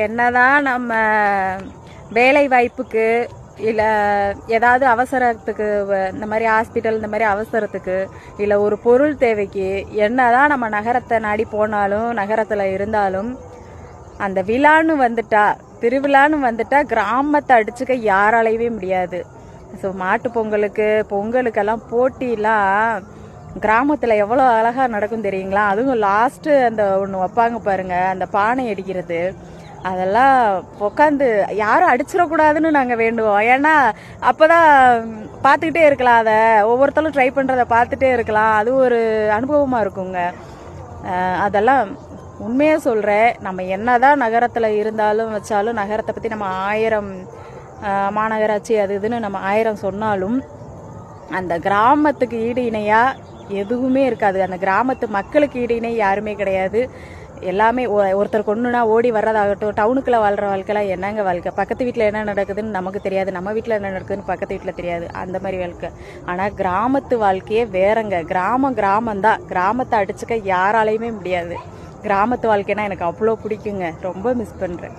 என்னதான் நம்ம வேலை வாய்ப்புக்கு இல்லை ஏதாவது அவசரத்துக்கு இந்த மாதிரி ஹாஸ்பிட்டல் இந்த மாதிரி அவசரத்துக்கு இல்லை ஒரு பொருள் தேவைக்கு என்னதான் நம்ம நகரத்தை நாடி போனாலும் நகரத்தில் இருந்தாலும் அந்த விழான்னு வந்துட்டா திருவிழான்னு வந்துட்டா கிராமத்தை அடிச்சுக்க யாராலையவே முடியாது. ஸோ மாட்டு பொங்கலுக்கெல்லாம் போட்டிலாம் கிராமத்தில் எவ்வளோ அழகாக நடக்கும் தெரியுங்களா? அதுவும் லாஸ்ட்டு அந்த ஒன்று வைப்பாங்க பாருங்க, அந்த பானை அடிக்கிறது, அதெல்லாம் உட்காந்து யாரும் அடிச்சிடக்கூடாதுன்னு நாங்கள் வேண்டுவோம். ஏன்னா அப்போ தான் பார்த்துக்கிட்டே இருக்கலாம், அதை ஒவ்வொருத்தரும் ட்ரை பண்ணுறதை பார்த்துட்டே இருக்கலாம். அது ஒரு அனுபவமாக இருக்குங்க. அதெல்லாம் உண்மையாக சொல்கிறேன். நம்ம என்னதான் நகரத்தில் இருந்தாலும் வச்சாலும் நகரத்தை பற்றி நம்ம 1000 மாநகராட்சி அது இதுன்னு நம்ம 1000 சொன்னாலும் அந்த கிராமத்துக்கு ஈடு இணையாக எதுவுமே இருக்காது. அந்த கிராமத்து மக்களுக்கு ஈடு இணை யாருமே கிடையாது. எல்லாமே ஒருத்தர் கொண்டுனா ஓடி வர்றதாகட்டும். டவுனுக்குள்ளே வாழ்கிற வாழ்க்கைலாம் என்னங்க வாழ்க்கை? பக்கத்து வீட்டில் என்ன நடக்குதுன்னு நமக்கு தெரியாது, நம்ம வீட்டில் என்ன நடக்குதுன்னு பக்கத்து வீட்டில் தெரியாது, அந்த மாதிரி வாழ்க்கை. ஆனால் கிராமத்து வாழ்க்கையே வேறங்க. கிராமம்தான். கிராமத்தை அடிச்சுக்க யாராலையுமே முடியாது. கிராமத்து வாழ்க்கைனா எனக்கு அவ்வளோ பிடிக்குங்க. ரொம்ப மிஸ் பண்ணுறேன்.